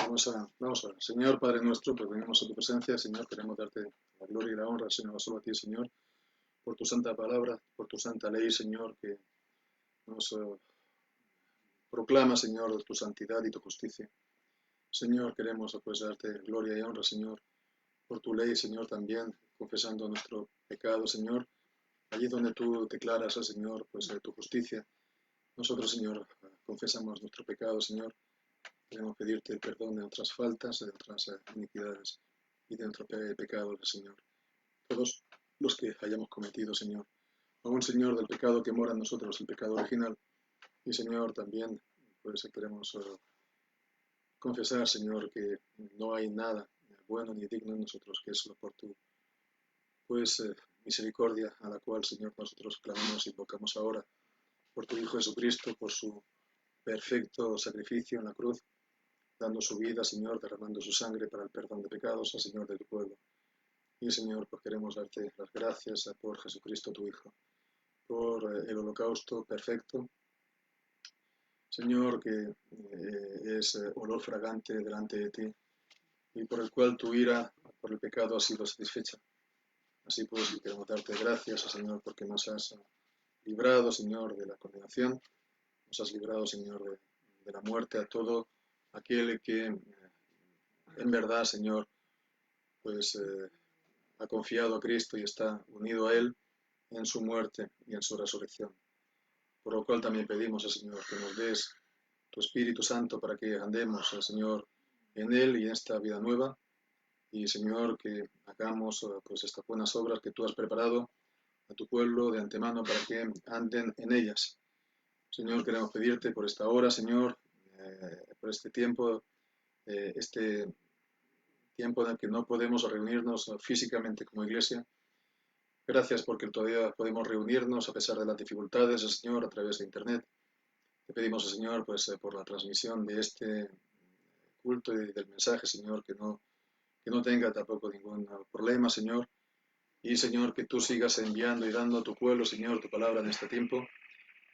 Vamos a ver. Señor Padre nuestro, pues venimos a tu presencia, Señor, queremos darte la gloria y la honra, Señor, solo a ti, Señor, por tu santa palabra, por tu santa ley, Señor, que nos proclama, Señor, tu santidad y tu justicia. Señor, queremos pues darte gloria y honra, Señor, por tu ley, Señor, también, confesando nuestro pecado, Señor, allí donde tú declaras, Señor, pues tu justicia. Nosotros, Señor, confesamos nuestro pecado, Señor. Queremos pedirte el perdón de nuestras faltas, de nuestras iniquidades y de nuestros pecados, Señor. Todos los que hayamos cometido, Señor. Aún, Señor, del pecado que mora en nosotros, el pecado original. Y, Señor, también, pues queremos confesar, Señor, que no hay nada bueno ni digno en nosotros, que es solo por tu, pues, misericordia, a la cual, Señor, nosotros clamamos y invocamos ahora, por tu Hijo Jesucristo, por su perfecto sacrificio en la cruz, dando su vida, Señor, derramando su sangre para el perdón de pecados, al Señor de tu pueblo. Y, Señor, pues queremos darte las gracias por Jesucristo, tu Hijo, por el holocausto perfecto, Señor, que es olor fragante delante de ti, y por el cual tu ira por el pecado ha sido satisfecha. Así pues, queremos darte gracias, Señor, porque nos has librado, Señor, de la condenación, nos has librado, Señor, de la muerte a todo aquel que en verdad, Señor, pues ha confiado a Cristo y está unido a Él en su muerte y en su resurrección. Por lo cual también pedimos al Señor que nos des tu Espíritu Santo para que andemos, Señor, en Él y en esta vida nueva. Y, Señor, que hagamos pues estas buenas obras que tú has preparado a tu pueblo de antemano para que anden en ellas. Señor, queremos pedirte por esta hora, Señor, por este tiempo en el que no podemos reunirnos físicamente como iglesia. Gracias porque todavía podemos reunirnos a pesar de las dificultades, Señor, a través de Internet. Te pedimos, Señor, pues por la transmisión de este culto y del mensaje, Señor, que no tenga tampoco ningún problema, Señor. Y, Señor, que tú sigas enviando y dando a tu pueblo, Señor, tu palabra en este tiempo.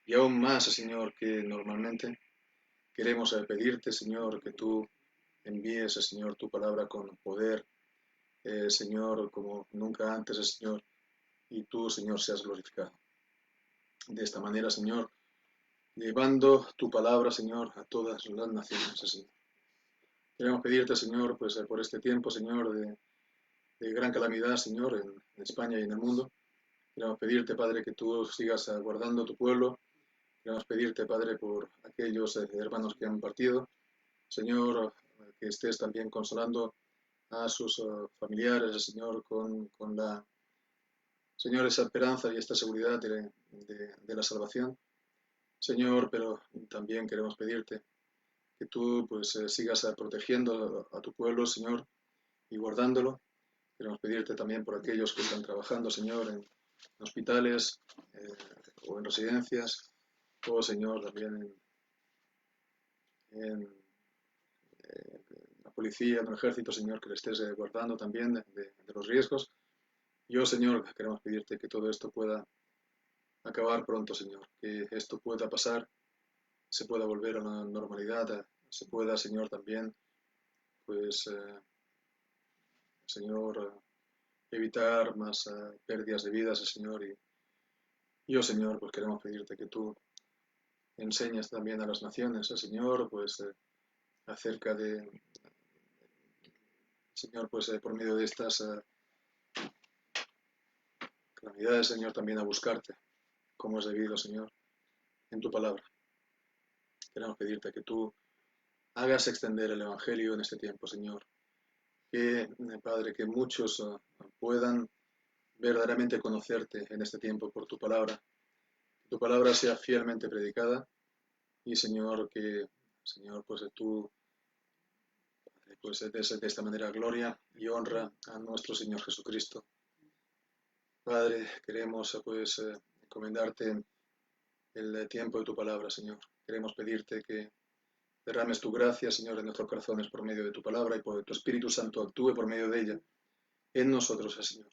Y aún más, Señor, que normalmente queremos pedirte, Señor, que tú envíes, Señor, tu palabra con poder, Señor, como nunca antes, Señor, y tú, Señor, seas glorificado. De esta manera, Señor, llevando tu palabra, Señor, a todas las naciones, Señor. Queremos pedirte, Señor, pues por este tiempo, Señor, de gran calamidad, Señor, en España y en el mundo. Queremos pedirte, Padre, que tú sigas guardando tu pueblo. Queremos pedirte, Padre, por aquellos hermanos que han partido. Señor, que estés también consolando a sus familiares, Señor, con la, Señor, esa esperanza y esta seguridad de la salvación. Señor, pero también queremos pedirte que tú pues sigas protegiendo a tu pueblo, Señor, y guardándolo. Queremos pedirte también por aquellos que están trabajando, Señor, en hospitales o en residencias, o, Señor, también en la policía, en el ejército, Señor, que le estés guardando también de los riesgos. Yo, Señor, queremos pedirte que todo esto pueda acabar pronto, Señor, que esto pueda pasar, se pueda volver a la normalidad, se pueda, Señor, también, pues, Señor, evitar más pérdidas de vidas, Señor. Y yo, Señor, pues queremos pedirte que tú enseñes también a las naciones, Señor, pues acerca de, Señor, pues por medio de estas calamidades, Señor, también a buscarte, como es debido, Señor, en tu palabra. Queremos pedirte que tú hagas extender el Evangelio en este tiempo, Señor. Que, Padre, que muchos puedan verdaderamente conocerte en este tiempo por tu palabra. Que tu palabra sea fielmente predicada y, Señor, que, Señor, pues tú pues des de esta manera gloria y honra a nuestro Señor Jesucristo. Padre, queremos pues encomendarte el tiempo de tu palabra, Señor. Queremos pedirte que derrames tu gracia, Señor, en nuestros corazones por medio de tu palabra y por tu Espíritu Santo actúe por medio de ella en nosotros, Señor.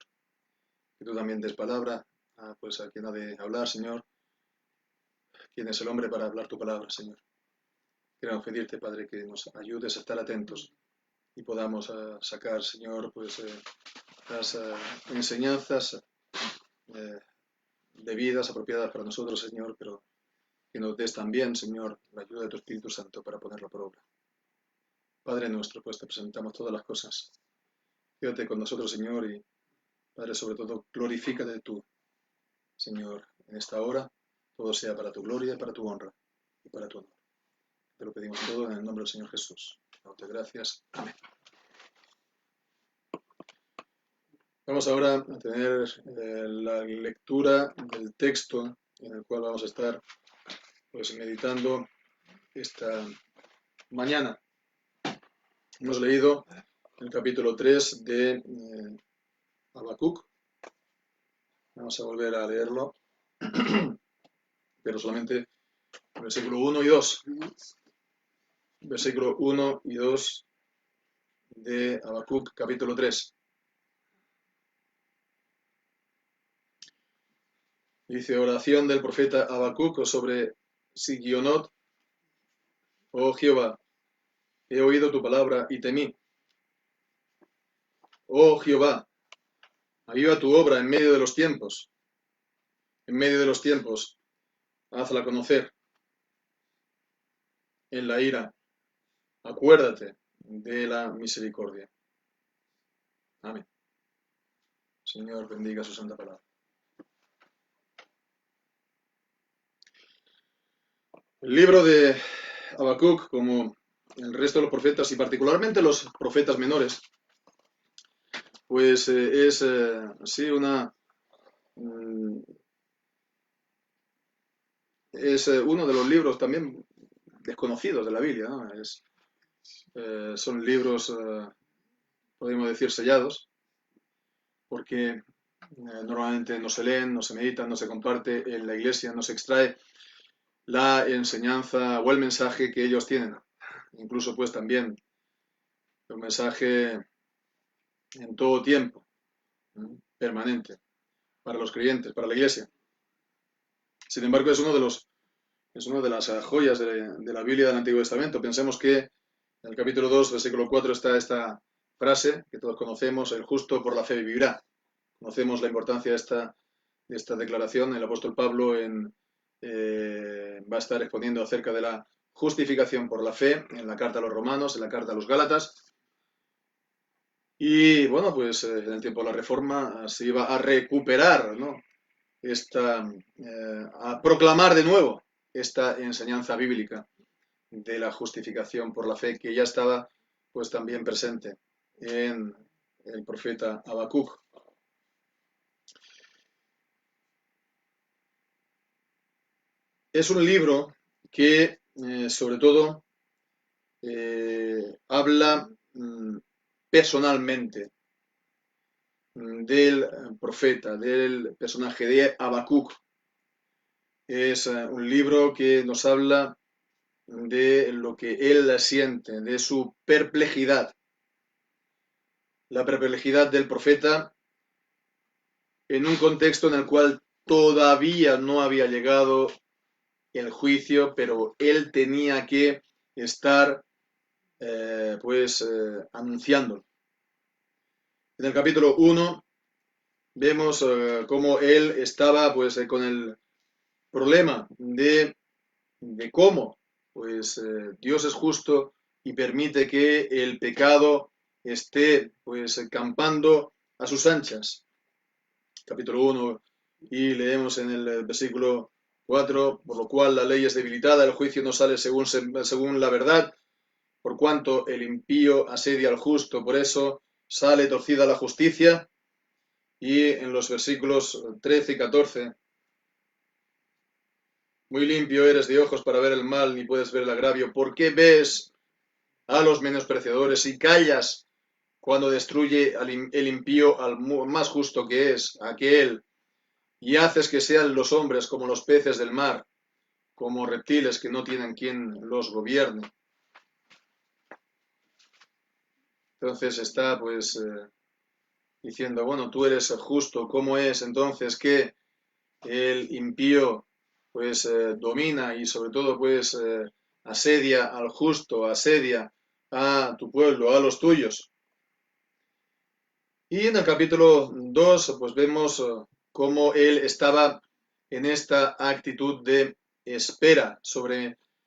Que tú también des palabra pues a quien ha de hablar, Señor. ¿Quién es el hombre para hablar tu palabra, Señor? queremos pedirte, Padre, que nos ayudes a estar atentos y podamos sacar, Señor, pues las enseñanzas debidas, apropiadas para nosotros, Señor, pero que nos des también, Señor, la ayuda de tu Espíritu Santo para ponerlo por obra. Padre nuestro, pues te presentamos todas las cosas. Quédate con nosotros, Señor, y Padre, sobre todo, glorifícate tú, Señor, en esta hora. Todo sea para tu gloria, para tu honra y para tu honor. Te lo pedimos todo en el nombre del Señor Jesús. Dándote gracias. Amén. Vamos ahora a tener la lectura del texto en el cual vamos a estar pues meditando esta mañana. Hemos leído el capítulo 3 de Habacuc. Vamos a volver a leerlo, pero solamente versículo 1 y 2. Versículo 1 y 2 de Habacuc, capítulo 3. Dice, oración del profeta Habacuc sobre Sigionot. Oh Jehová, he oído tu palabra y temí. Oh Jehová, aviva tu obra en medio de los tiempos. En medio de los tiempos, hazla conocer. En la ira, acuérdate de la misericordia. Amén. Señor, bendiga su santa palabra. El libro de Habacuc, como el resto de los profetas, y particularmente los profetas menores, pues es sí es uno de los libros también desconocidos de la Biblia, ¿no? Son libros, podemos decir, sellados, porque normalmente no se leen, no se meditan, no se comparte en la iglesia, no se extrae la enseñanza o el mensaje que ellos tienen. Incluso pues también un mensaje en todo tiempo, permanente, para los creyentes, para la iglesia. Sin embargo, es una de las joyas de la Biblia del Antiguo Testamento. Pensemos que en el capítulo 2, versículo 4, está esta frase que todos conocemos: el justo por la fe vivirá. Conocemos la importancia de esta declaración. El apóstol Pablo va a estar exponiendo acerca de la justificación por la fe en la carta a los Romanos, en la carta a los Gálatas. Y bueno, pues en el tiempo de la Reforma se iba a recuperar, ¿no? A proclamar de nuevo esta enseñanza bíblica de la justificación por la fe, que ya estaba pues también presente en el profeta Habacuc. Es un libro que sobre todo habla personalmente del profeta, del personaje de Habacuc. Es un libro que nos habla de lo que él siente, de su perplejidad. La perplejidad del profeta en un contexto en el cual todavía no había llegado el juicio, pero él tenía que estar anunciándolo. En el capítulo 1 vemos cómo él estaba pues con el problema de cómo pues Dios es justo y permite que el pecado esté pues campando a sus anchas. Capítulo 1, y leemos en el versículo 4, por lo cual la ley es debilitada, el juicio no sale según la verdad, por cuanto el impío asedia al justo, por eso sale torcida la justicia. Y en los versículos 13 y 14, muy limpio eres de ojos para ver el mal, ni puedes ver el agravio. ¿Por qué ves a los menospreciadores y callas cuando destruye el impío al más justo que es aquel? Y haces que sean los hombres como los peces del mar, como reptiles que no tienen quien los gobierne. Entonces está pues diciendo, bueno, tú eres justo, ¿cómo es entonces que el impío pues domina y sobre todo pues asedia al justo, asedia a tu pueblo, a los tuyos. Y en el capítulo 2, pues vemos cómo él estaba en esta actitud de espera.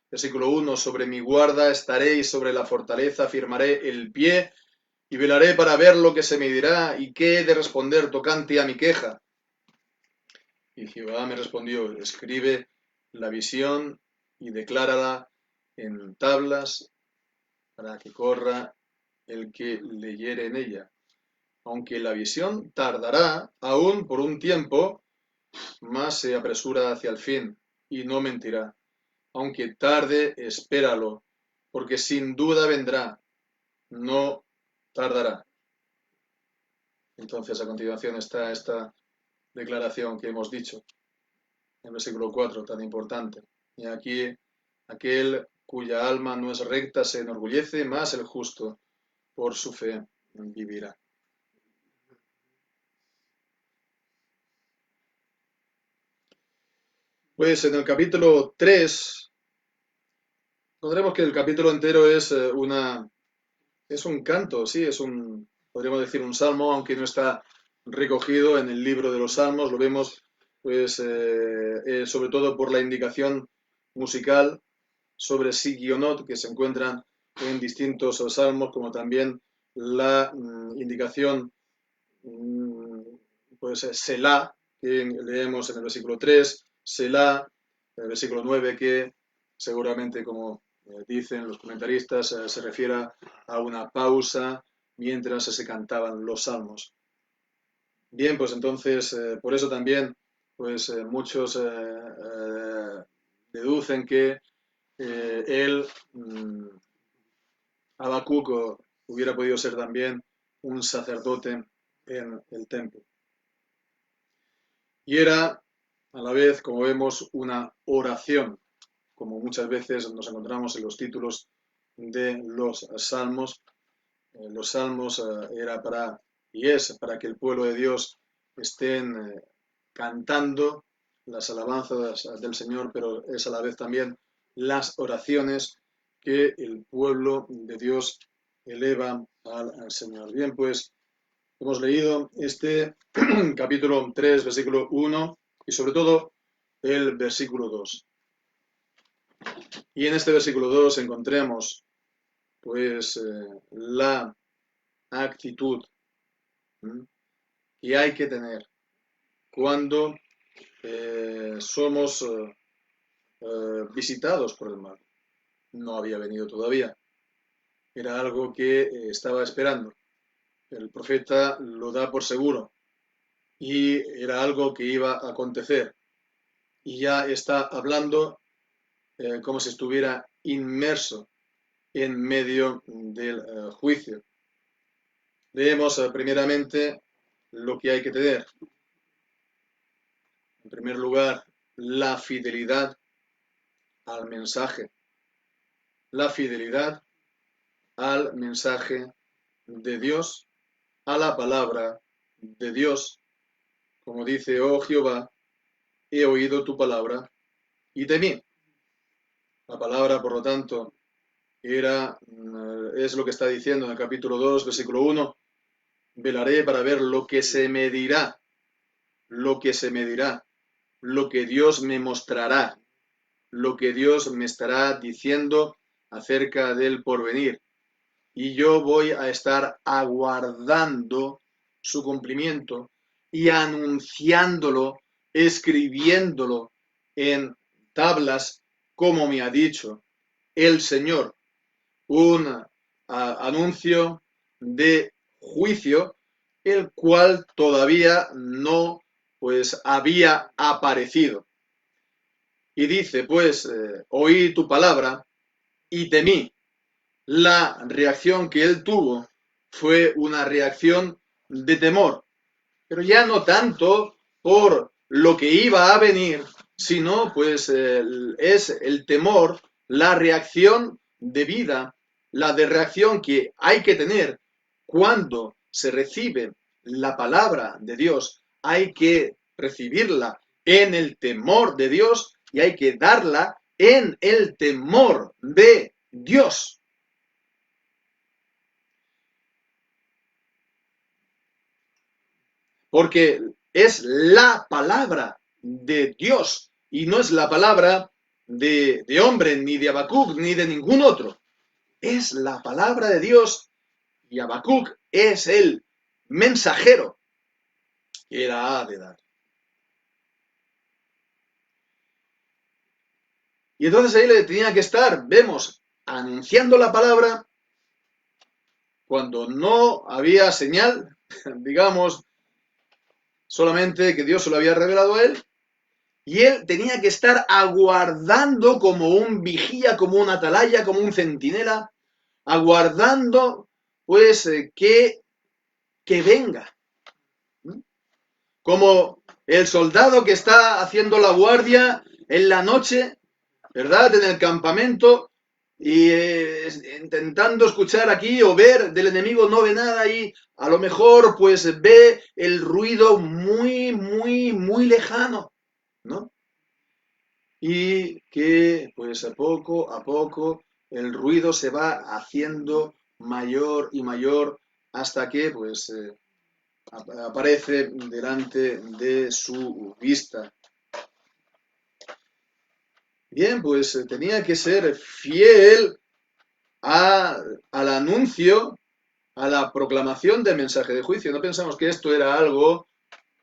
Versículo 1, sobre mi guarda estaré y sobre la fortaleza firmaré el pie y velaré para ver lo que se me dirá y qué he de responder tocante a mi queja. Y Jehová me respondió, escribe la visión y declárala en tablas para que corra el que leyere en ella. Aunque la visión tardará aún por un tiempo, más se apresura hacia el fin y no mentirá. Aunque tarde, espéralo, porque sin duda vendrá, no tardará. Entonces, a continuación está esta declaración que hemos dicho, en el versículo 4, tan importante. Y aquí, aquel cuya alma no es recta se enorgullece, más el justo por su fe vivirá. Pues en el capítulo 3, pondremos que el capítulo entero es un canto, sí, podríamos decir un salmo, aunque no está recogido en el libro de los salmos, lo vemos pues sobre todo por la indicación musical sobre Sigionot que se encuentran en distintos salmos, como también la indicación pues Selah, que leemos en el versículo 3, Selah, en el versículo 9, que seguramente, como dicen los comentaristas, se refiere a una pausa mientras se cantaban los salmos. Bien, pues entonces, por eso también, pues muchos deducen que él, Habacuc, hubiera podido ser también un sacerdote en el templo. Y era, a la vez, como vemos, una oración, como muchas veces nos encontramos en los títulos de los salmos. Los salmos era y es para que el pueblo de Dios estén cantando las alabanzas del Señor, pero es a la vez también las oraciones que el pueblo de Dios eleva al Señor. Bien, pues hemos leído este capítulo 3, versículo 1 y sobre todo el versículo 2. Y en este versículo 2 encontremos pues la actitud que hay que tener cuando somos visitados por el mal. No había venido todavía. Era algo que estaba esperando. El profeta lo da por seguro y era algo que iba a acontecer. Y ya está hablando como si estuviera inmerso en medio del juicio. Leemos primeramente lo que hay que tener. En primer lugar, la fidelidad al mensaje. La fidelidad al mensaje de Dios, a la palabra de Dios. Como dice, oh Jehová, he oído tu palabra y temí. La palabra, por lo tanto, es lo que está diciendo en el capítulo 2, versículo 1. Velaré para ver lo que se me dirá, lo que se me dirá, lo que Dios me mostrará, lo que Dios me estará diciendo acerca del porvenir. Y yo voy a estar aguardando su cumplimiento y anunciándolo, escribiéndolo en tablas, como me ha dicho el Señor. Un anuncio de juicio, el cual todavía no pues había aparecido. Y dice, pues, oí tu palabra y temí. La reacción que él tuvo fue una reacción de temor, pero ya no tanto por lo que iba a venir, sino pues es el temor, la reacción debida, la de reacción que hay que tener cuando se recibe la palabra de Dios. Hay que recibirla en el temor de Dios y hay que darla en el temor de Dios. Porque es la palabra de Dios y no es la palabra de hombre, ni de Habacuc, ni de ningún otro. Es la palabra de Dios y Habacuc es el mensajero que la ha de dar. Y entonces ahí le tenía que estar, vemos, anunciando la palabra cuando no había señal, digamos, solamente que Dios se lo había revelado a él, y él tenía que estar aguardando como un vigía, como un atalaya, como un centinela, aguardando pues que venga. Como el soldado que está haciendo la guardia en la noche, ¿verdad? En el campamento y intentando escuchar aquí o ver del enemigo, no ve nada y a lo mejor pues ve el ruido muy, muy, muy lejano, ¿no? Y que pues a poco el ruido se va haciendo mayor y mayor hasta que pues aparece delante de su vista. Bien, pues tenía que ser fiel al anuncio, a la proclamación del mensaje de juicio. No pensamos que esto era algo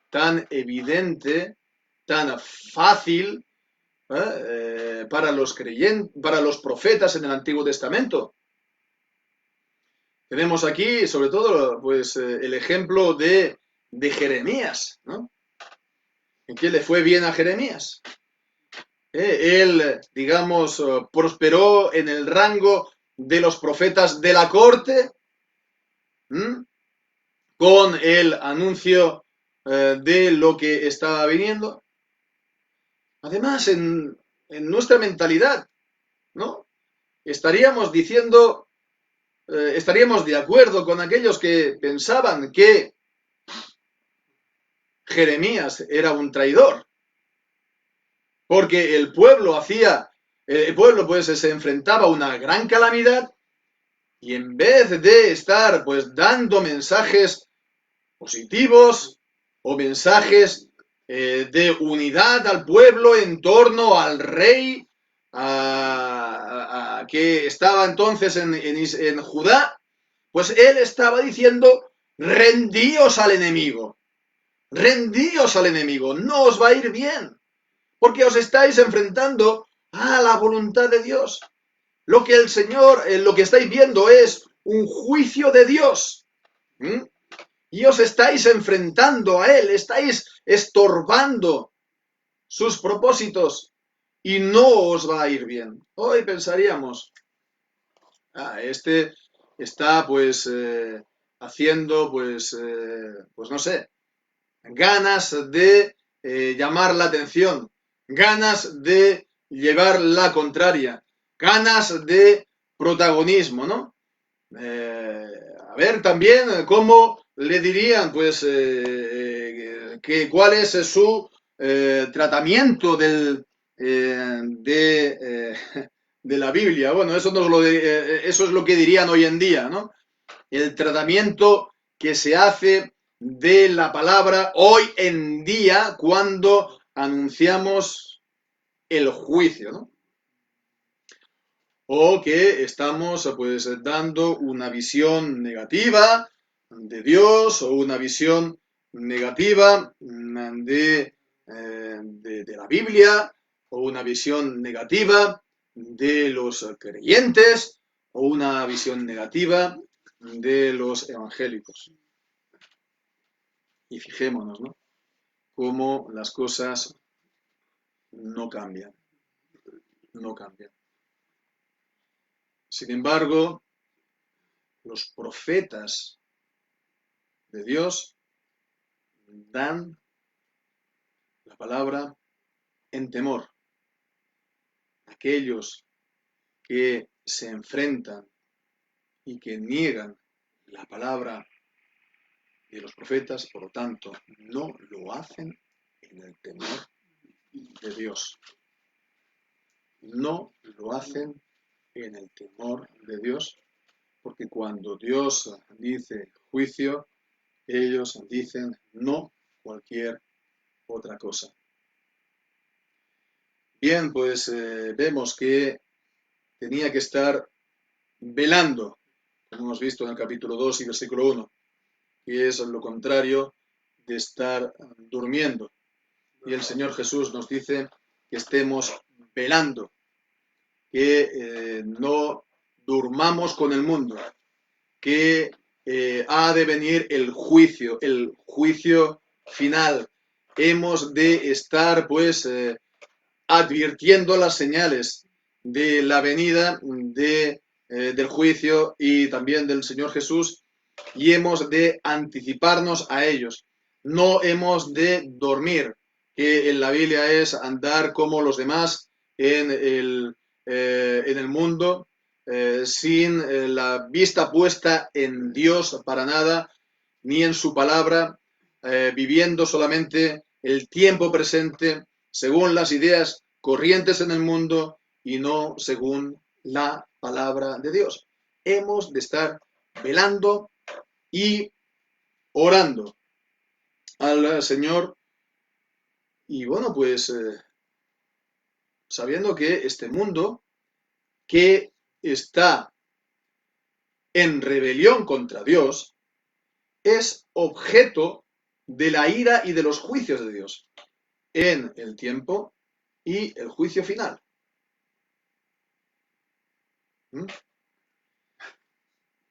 tan evidente, tan fácil para los creyentes, para los profetas en el Antiguo Testamento. Tenemos aquí, sobre todo, pues el ejemplo de Jeremías, ¿no? ¿En qué le fue bien a Jeremías? Él, digamos, prosperó en el rango de los profetas de la corte, ¿m? Con el anuncio de lo que estaba viniendo. Además, en nuestra mentalidad, ¿no? Estaríamos diciendo, estaríamos de acuerdo con aquellos que pensaban que Jeremías era un traidor, porque el pueblo pues se enfrentaba a una gran calamidad y en vez de estar pues dando mensajes positivos o mensajes de unidad al pueblo en torno al rey que estaba entonces en Judá, pues él estaba diciendo, rendíos al enemigo, no os va a ir bien, porque os estáis enfrentando a la voluntad de Dios. Lo que el Señor, lo que estáis viendo es un juicio de Dios. ¿Mm? Y os estáis enfrentando a Él, estáis estorbando sus propósitos y no os va a ir bien. Hoy pensaríamos, este está pues haciendo pues no sé, ganas de llamar la atención, ganas de llevar la contraria, ganas de protagonismo, ¿no? A ver también cómo le dirían, pues, cuál es su tratamiento de la Biblia. Bueno, eso es lo que dirían hoy en día, ¿no? El tratamiento que se hace de la palabra hoy en día cuando anunciamos el juicio, ¿no? O que estamos pues dando una visión negativa de Dios o una visión negativa de la Biblia o una visión negativa de los creyentes o una visión negativa de los evangélicos. Y fijémonos, ¿no? Cómo las cosas no cambian, no cambian. Sin embargo, los profetas de Dios dan la palabra en temor. Aquellos que se enfrentan y que niegan la palabra de los profetas, por lo tanto, no lo hacen en el temor de Dios. no lo hacen en el temor de Dios, porque cuando Dios dice juicio, ellos dicen no cualquier otra cosa. Bien, pues vemos que tenía que estar velando, como hemos visto en el capítulo 2 y versículo 1, que es lo contrario de estar durmiendo. Y el Señor Jesús nos dice que estemos velando, que no durmamos con el mundo, que ha de venir el juicio final. Hemos de estar, pues, advirtiendo las señales de la venida del juicio y también del Señor Jesús, y hemos de anticiparnos a ellos. No hemos de dormir, que en la Biblia es andar como los demás en el mundo, sin la vista puesta en Dios para nada, ni en su palabra, viviendo solamente el tiempo presente según las ideas corrientes en el mundo y no según la palabra de Dios. Hemos de estar velando y orando al Señor y bueno, pues sabiendo que este mundo que está en rebelión contra Dios es objeto de la ira y de los juicios de Dios en el tiempo y el juicio final.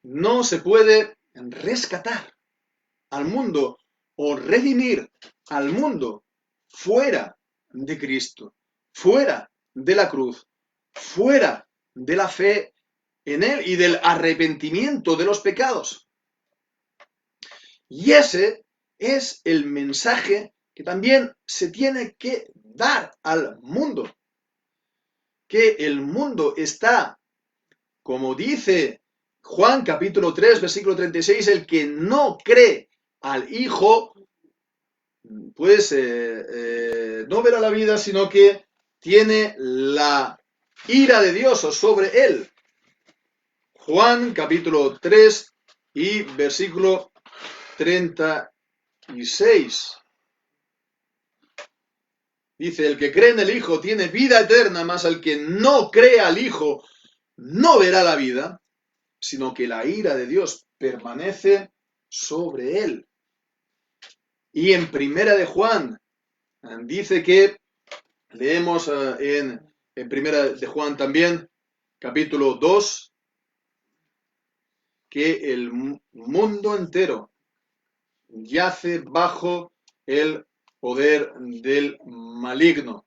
No se puede rescatar al mundo o redimir al mundo fuera de Cristo, fuera de la cruz, fuera de la fe en Él y del arrepentimiento de los pecados. Y ese es el mensaje que también se tiene que dar al mundo. Que el mundo está, como dice Juan capítulo 3, versículo 36, el que no cree al Hijo, pues no verá la vida, sino que tiene la ira de Dios sobre él. Juan capítulo 3 y versículo 36. Dice, el que cree en el Hijo tiene vida eterna, mas el que no cree al Hijo no verá la vida, sino que la ira de Dios permanece sobre él. Y en Primera de Juan dice que, leemos en Primera de Juan también, capítulo 2, que el mundo entero yace bajo el poder del maligno.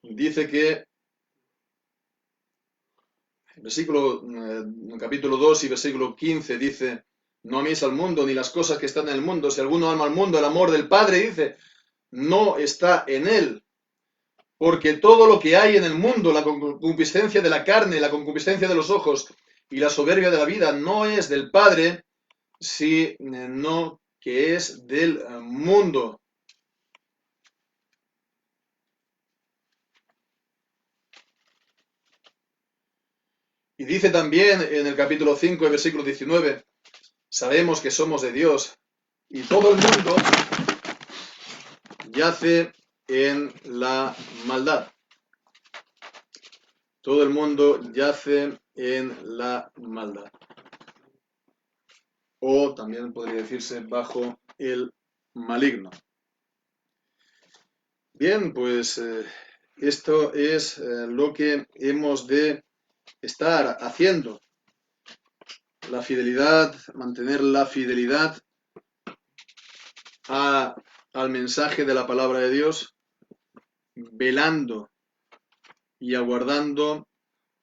Dice que capítulo 2 y versículo 15 dice, no améis al mundo ni las cosas que están en el mundo. Si alguno ama al mundo, el amor del Padre, dice, no está en él. Porque todo lo que hay en el mundo, la concupiscencia de la carne, la concupiscencia de los ojos y la soberbia de la vida, no es del Padre, sino que es del mundo. Y dice también en el capítulo 5, versículo 19, sabemos que somos de Dios y todo el mundo yace en la maldad. Todo el mundo yace en la maldad. O también podría decirse bajo el maligno. Bien, pues esto es lo que hemos de estar haciendo. La fidelidad, mantener la fidelidad al mensaje de la palabra de Dios, velando y aguardando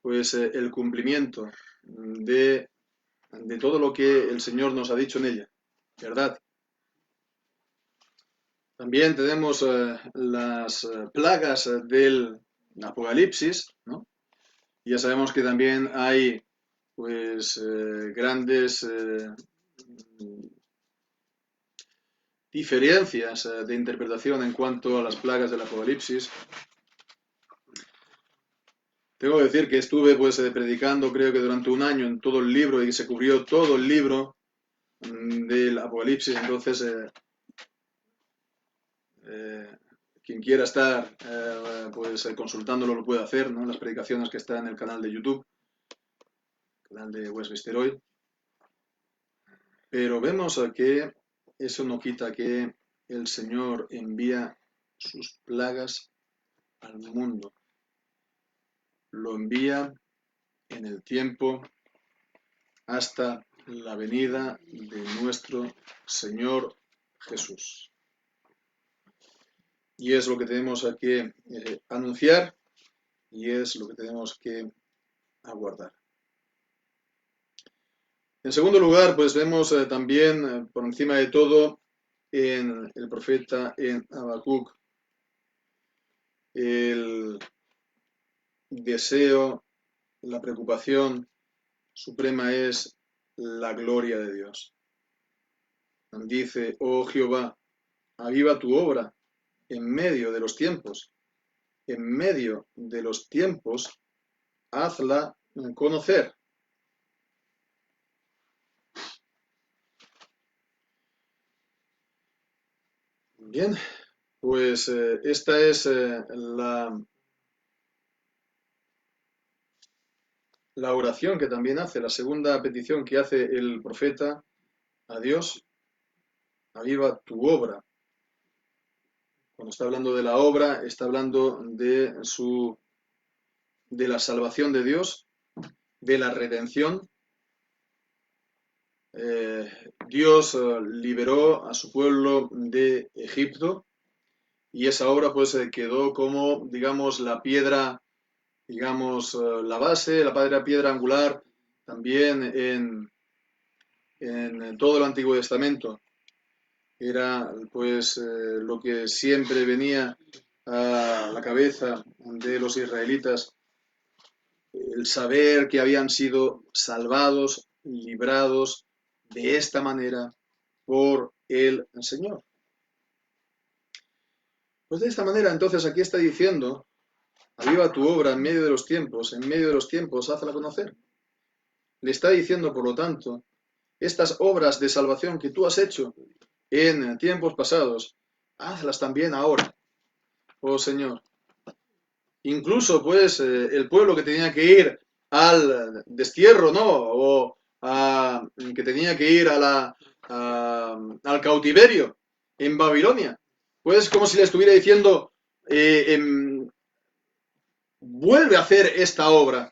pues el cumplimiento de todo lo que el Señor nos ha dicho en ella, ¿verdad? También tenemos las plagas del Apocalipsis, ¿no? Y ya sabemos que también hay pues grandes diferencias de interpretación en cuanto a las plagas del Apocalipsis. Tengo que decir que estuve pues predicando creo que durante un año en todo el libro y se cubrió todo el libro del Apocalipsis, entonces quien quiera estar pues consultándolo lo puede hacer, ¿no? Las predicaciones que están en el canal de YouTube, canal de Westminster Hoy. Pero vemos que eso no quita que el Señor envía sus plagas al mundo. Lo envía en el tiempo hasta la venida de nuestro Señor Jesús. Y es lo que tenemos que anunciar y es lo que tenemos que aguardar. En segundo lugar, pues vemos también por encima de todo en el profeta en Habacuc el deseo, la preocupación suprema es la gloria de Dios. Dice, oh Jehová, aviva tu obra en medio de los tiempos. En medio de los tiempos, hazla conocer. Bien, pues esta es la oración que también hace, la segunda petición que hace el profeta a Dios, aviva tu obra. Cuando está hablando de la obra, está hablando de la salvación de Dios, de la redención. Dios liberó a su pueblo de Egipto y esa obra pues quedó como, digamos, la piedra, digamos, la base, la piedra angular también en todo el Antiguo Testamento. Era pues lo que siempre venía a la cabeza de los israelitas, el saber que habían sido salvados, librados de esta manera por el Señor. Pues de esta manera, entonces aquí está diciendo, aviva tu obra en medio de los tiempos, hazla conocer. Le está diciendo, por lo tanto, estas obras de salvación que tú has hecho en tiempos pasados, hazlas también ahora, oh Señor. Incluso, pues, el pueblo que tenía que ir al destierro, ¿no? O que tenía que ir al cautiverio en Babilonia. Pues como si le estuviera diciendo, vuelve a hacer esta obra.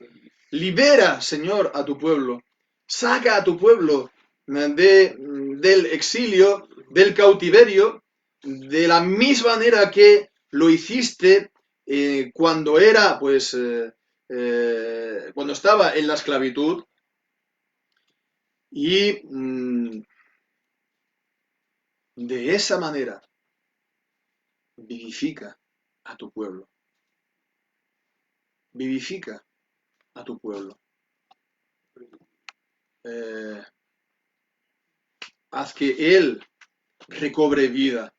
Libera, Señor, a tu pueblo. Saca a tu pueblo del exilio, del cautiverio, de la misma manera que lo hiciste cuando era, pues, cuando estaba en la esclavitud. Y de esa manera vivifica a tu pueblo. Vivifica a tu pueblo. Haz que Él recobre vida.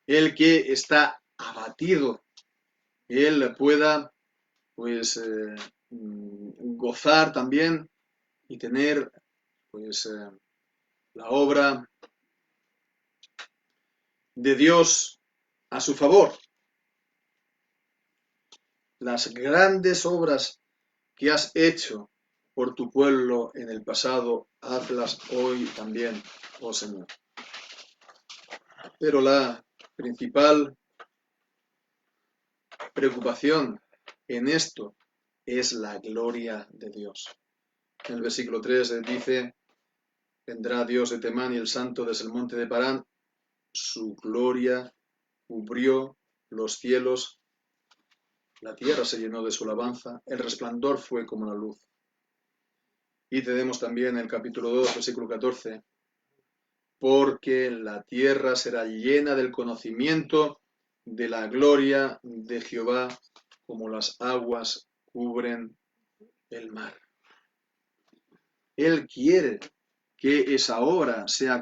El que está abatido, Él pueda pues gozar también y tener pues la obra de Dios a su favor. Las grandes obras que has hecho por tu pueblo en el pasado, hazlas hoy también, oh Señor. Pero la principal preocupación en esto es la gloria de Dios. En el versículo 3 dice, vendrá Dios de Temán y el santo desde el monte de Parán, su gloria cubrió los cielos, la tierra se llenó de su alabanza, el resplandor fue como la luz. Y tenemos también el capítulo 2, versículo 14, porque la tierra será llena del conocimiento de la gloria de Jehová, como las aguas cubren el mar. Él quiere que esa obra sea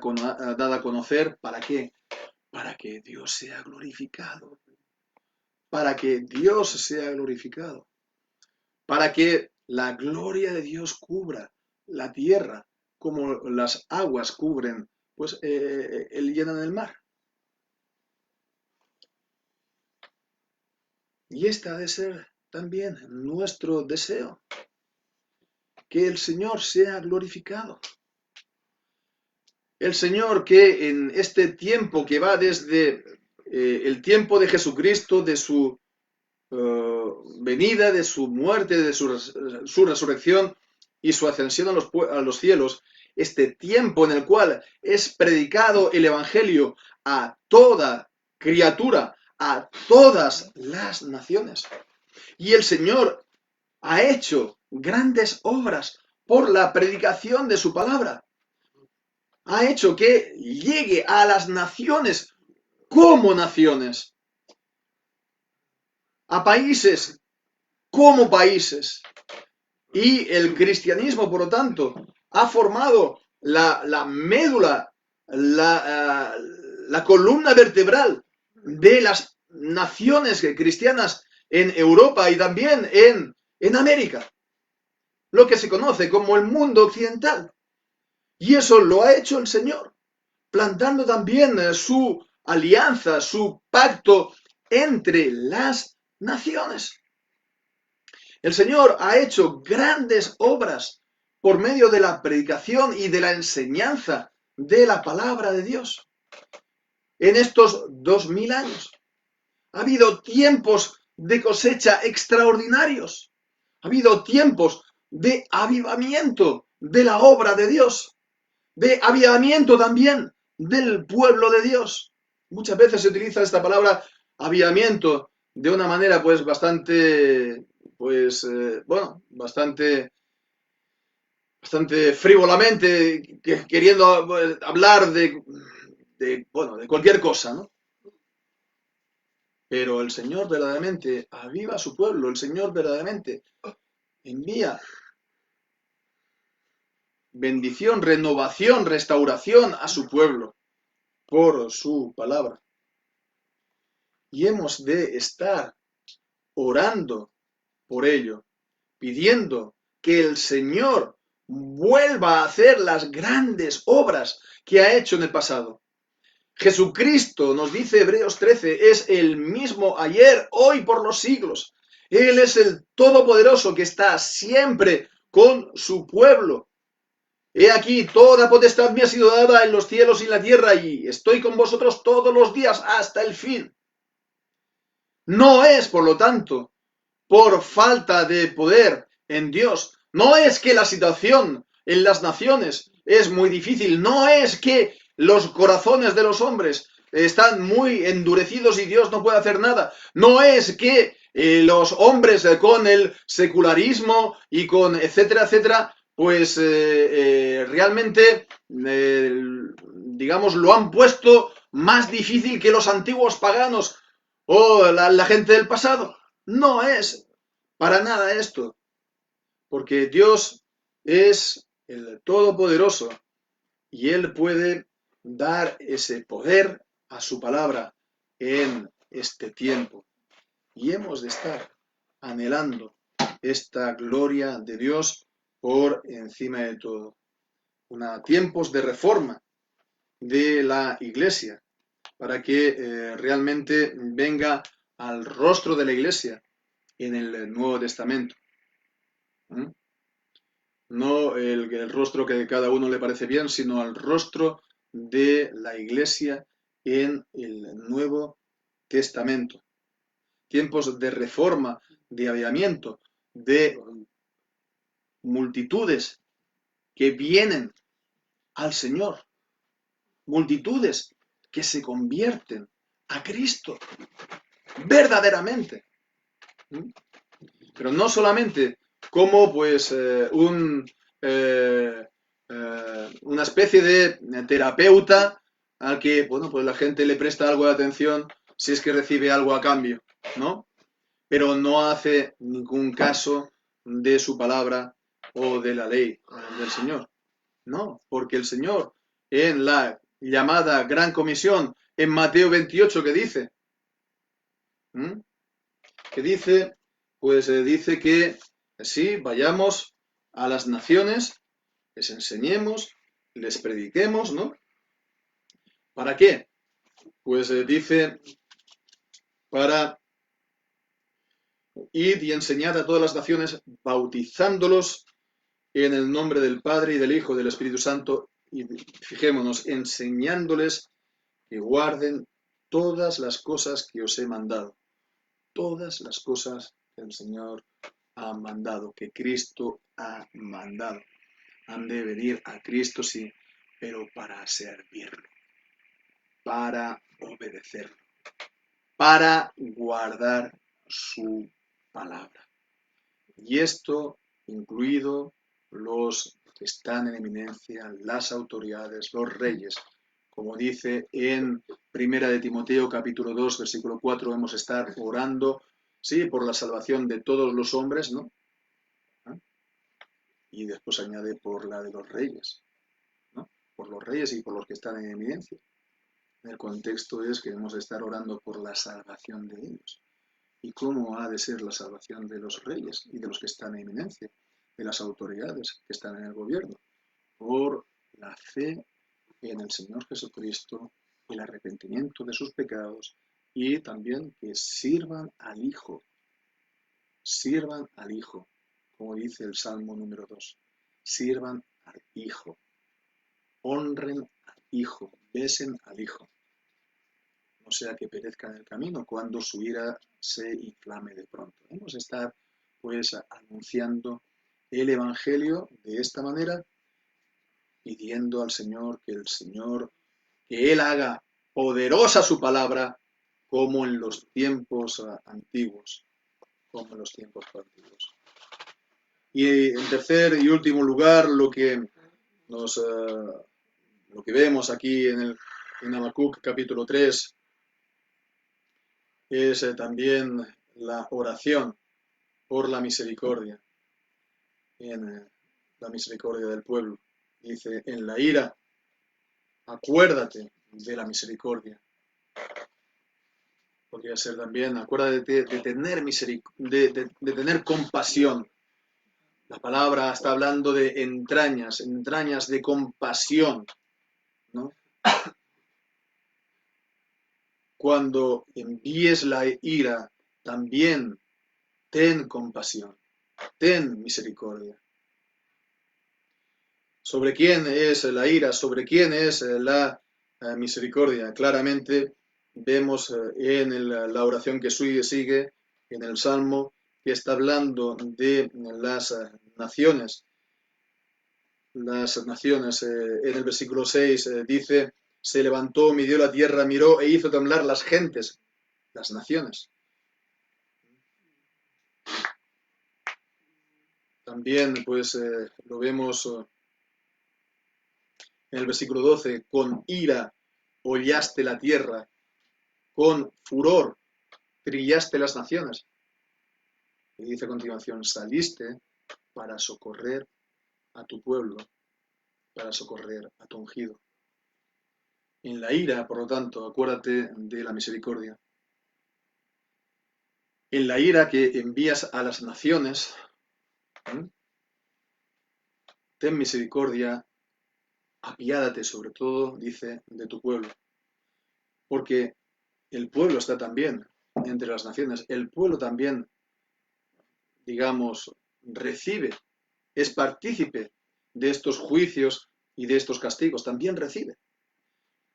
dada a conocer. ¿Para qué? Para que Dios sea glorificado. Para que Dios sea glorificado. Para que la gloria de Dios cubra la tierra, como las aguas cubren, pues, llenan el mar. Y este ha de ser también nuestro deseo, que el Señor sea glorificado. El Señor, que en este tiempo que va desde el tiempo de Jesucristo, de su venida, de su muerte, de su resurrección y su ascensión a los cielos, este tiempo en el cual es predicado el Evangelio a toda criatura, a todas las naciones. Y el Señor ha hecho grandes obras por la predicación de su palabra. Ha hecho que llegue a las naciones como naciones, a países como países. Y el cristianismo, por lo tanto, ha formado la médula, la columna vertebral de las naciones cristianas en Europa y también en América, lo que se conoce como el mundo occidental. Y eso lo ha hecho el Señor, plantando también su alianza, su pacto entre las naciones. El Señor ha hecho grandes obras por medio de la predicación y de la enseñanza de la palabra de Dios. En estos 2000 años ha habido tiempos de cosecha extraordinarios. Ha habido tiempos de avivamiento de la obra de Dios, de avivamiento también del pueblo de Dios. Muchas veces se utiliza esta palabra avivamiento de una manera pues bastante, pues bueno, bastante frívolamente, queriendo hablar bueno, de cualquier cosa, ¿no? Pero el Señor verdaderamente aviva a su pueblo, el Señor verdaderamente envía bendición, renovación, restauración a su pueblo por su palabra. Y hemos de estar orando por ello, pidiendo que el Señor vuelva a hacer las grandes obras que ha hecho en el pasado. Jesucristo, nos dice Hebreos 13, es el mismo ayer, hoy, por los siglos. Él es el Todopoderoso que está siempre con su pueblo. He aquí, toda potestad me ha sido dada en los cielos y en la tierra, y estoy con vosotros todos los días hasta el fin. No es, por lo tanto, por falta de poder en Dios. No es que la situación en las naciones es muy difícil. No es que los corazones de los hombres están muy endurecidos y Dios no puede hacer nada. No es que los hombres con el secularismo y con etcétera, etcétera, pues realmente, digamos, lo han puesto más difícil que los antiguos paganos o la gente del pasado. No es para nada esto, porque Dios es el Todopoderoso y Él puede dar ese poder a su palabra en este tiempo. Y hemos de estar anhelando esta gloria de Dios por encima de todo. Tiempos de reforma de la Iglesia, para que realmente venga al rostro de la Iglesia en el Nuevo Testamento. No el rostro que a cada uno le parece bien, sino al rostro de la Iglesia en el Nuevo Testamento. Tiempos de reforma, de avivamiento, de multitudes que vienen al Señor. Multitudes que se convierten a Cristo verdaderamente. Pero no solamente como pues una especie de terapeuta al que, bueno, pues la gente le presta algo de atención si es que recibe algo a cambio, ¿no? pero no hace ningún caso de su palabra o de la ley del Señor. No, porque el Señor en la llamada Gran Comisión, en Mateo 28, ¿qué dice? ¿Mm? ¿Qué dice? Pues dice que sí, vayamos a las naciones, les enseñemos, les prediquemos, ¿no? ¿Para qué? Pues dice, para ir y enseñar a todas las naciones, bautizándolos en el nombre del Padre y del Hijo y del Espíritu Santo, y fijémonos, enseñándoles que guarden todas las cosas que os he mandado, todas las cosas que el Señor ha mandado, que Cristo ha mandado. Han de venir a Cristo, sí, pero para servirlo, para obedecerlo, para guardar su palabra. Y esto incluido los que están en eminencia, las autoridades, los reyes. Como dice en Primera de Timoteo capítulo 2, versículo 4, hemos de estar orando, sí, por la salvación de todos los hombres, ¿no? ¿Ah? Y después añade por la de los reyes, ¿no? Por los reyes y por los que están en eminencia. El contexto es que hemos de estar orando por la salvación de ellos. ¿Y cómo ha de ser la salvación de los reyes y de los que están en eminencia, de las autoridades que están en el gobierno? Por la fe en el Señor Jesucristo, el arrepentimiento de sus pecados y también que sirvan al Hijo, como dice el Salmo número 2, sirvan al Hijo, honren al Hijo, besen al Hijo, no sea que perezca en el camino cuando su ira se inflame de pronto. Hemos de estar pues anunciando el Evangelio de esta manera, pidiendo al Señor, que Él haga poderosa su palabra como en los tiempos antiguos, Y en tercer y último lugar, lo que vemos aquí en Habacuc capítulo 3 es también la oración por la misericordia, la misericordia del pueblo. Dice, en la ira, acuérdate de la misericordia. Podría ser también, acuérdate de tener misericordia, de tener compasión. La palabra está hablando de entrañas de compasión, ¿no? Cuando envíes la ira, también ten compasión, ten misericordia. ¿Sobre quién es la ira? ¿Sobre quién es la misericordia? Claramente vemos en la oración que sigue, en el Salmo, que está hablando de las naciones. Las naciones, en el versículo 6 dice, se levantó, midió la tierra, miró e hizo temblar las gentes, las naciones. También pues lo vemos en el versículo 12, con ira hollaste la tierra, con furor trillaste las naciones. Y dice a continuación, saliste para socorrer a tu pueblo, para socorrer a tu ungido. En la ira, por lo tanto, acuérdate de la misericordia. En la ira que envías a las naciones, ten misericordia, apiádate sobre todo, dice, de tu pueblo. Porque el pueblo está también entre las naciones. El pueblo también, digamos, recibe, es partícipe de estos juicios y de estos castigos. También recibe.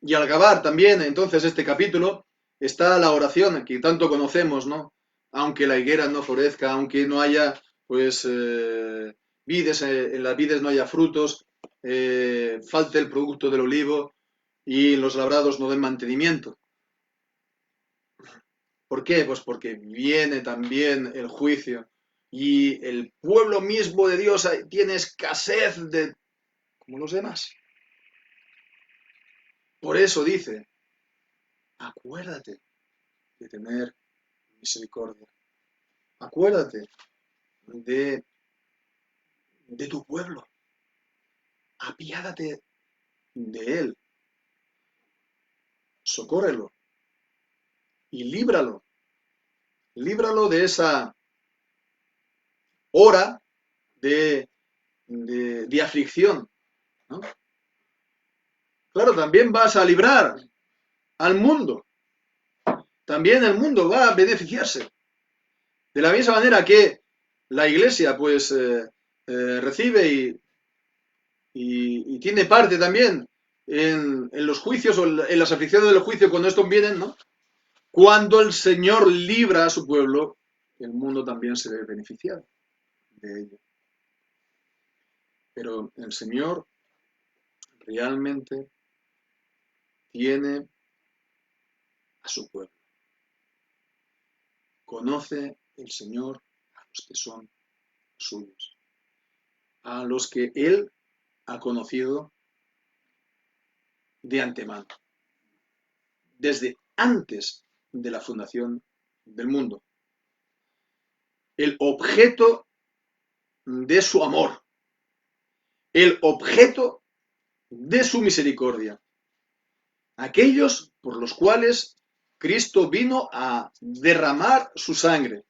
Y al acabar también, entonces, este capítulo, está la oración que tanto conocemos, ¿no? Aunque la higuera no florezca, aunque no haya, pues, vides, en las vides no haya frutos, falte el producto del olivo y los labrados no den mantenimiento. ¿Por qué? Pues porque viene también el juicio y el pueblo mismo de Dios tiene escasez de como los demás. Por eso dice, acuérdate de tener misericordia. Acuérdate de tu pueblo. Apiádate de él. Socórrelo y líbralo. Líbralo de esa hora de aflicción, ¿no? Claro, también vas a librar al mundo. También el mundo va a beneficiarse. De la misma manera que la iglesia pues recibe y tiene parte también en los juicios o en las aflicciones del juicio cuando estos vienen, ¿no? Cuando el Señor libra a su pueblo, el mundo también se ve beneficiado de ello. Pero el Señor realmente tiene a su pueblo. Conoce el Señor a los que son suyos, a los que Él ha conocido de antemano, desde antes de la fundación del mundo. El objeto de su amor, el objeto de su misericordia, aquellos por los cuales Cristo vino a derramar su sangre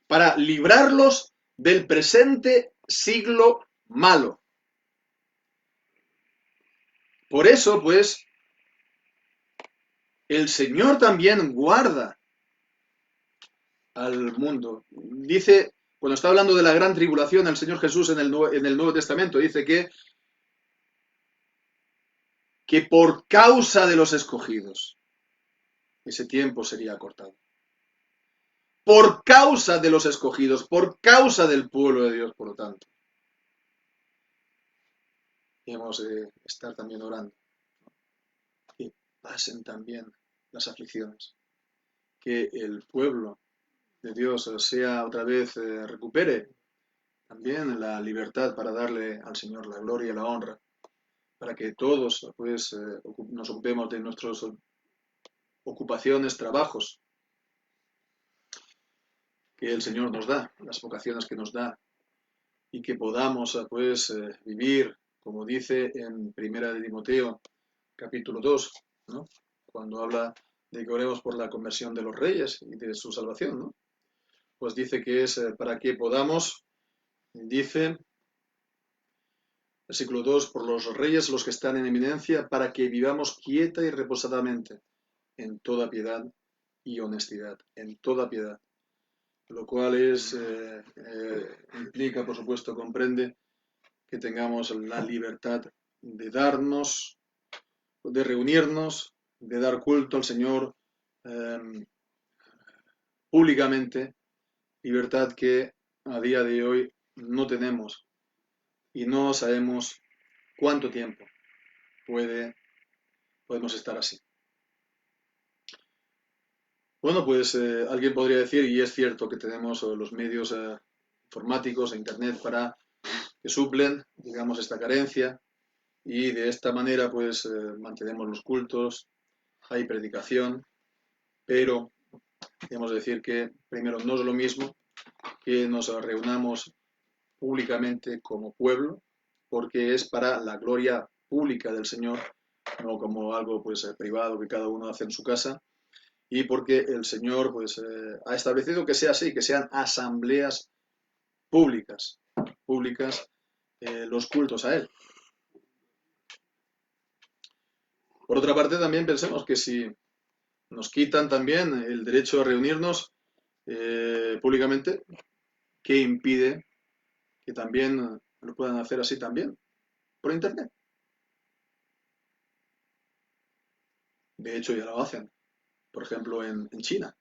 para librarlos del presente siglo malo. Por eso, pues, el Señor también guarda al mundo. Dice, cuando está hablando de la gran tribulación, el Señor Jesús en el Nuevo Testamento dice que por causa de los escogidos, ese tiempo sería acortado. Por causa de los escogidos, por causa del pueblo de Dios, por lo tanto. Y hemos de estar también orando. Que pasen también las aflicciones. Que el pueblo de Dios sea otra vez, recupere también la libertad para darle al Señor la gloria y la honra. Para que todos pues nos ocupemos de nuestras ocupaciones, trabajos que el Señor nos da, las vocaciones que nos da, y que podamos pues vivir, como dice en Primera de Timoteo, capítulo 2, ¿no? Cuando habla de que oremos por la conversión de los reyes y de su salvación, ¿no? Pues dice que es para que podamos, dice, versículo 2, por los reyes, los que están en eminencia, para que vivamos quieta y reposadamente, en toda piedad y honestidad, en toda piedad. Lo cual implica, por supuesto, comprende que tengamos la libertad de darnos, de reunirnos, de dar culto al Señor públicamente, libertad que a día de hoy no tenemos y no sabemos cuánto tiempo podemos estar así. Bueno, pues alguien podría decir, y es cierto que tenemos los medios informáticos e Internet que suplen, digamos, esta carencia, y de esta manera pues mantenemos los cultos, hay predicación, pero debemos decir que primero no es lo mismo que nos reunamos públicamente como pueblo, porque es para la gloria pública del Señor, no como algo pues privado que cada uno hace en su casa, y porque el Señor pues ha establecido que sea así, que sean asambleas públicas los cultos a Él. Por otra parte, también pensemos que si nos quitan también el derecho a reunirnos públicamente, ¿qué impide que también lo puedan hacer así también por Internet? De hecho, ya lo hacen. Por ejemplo, en China.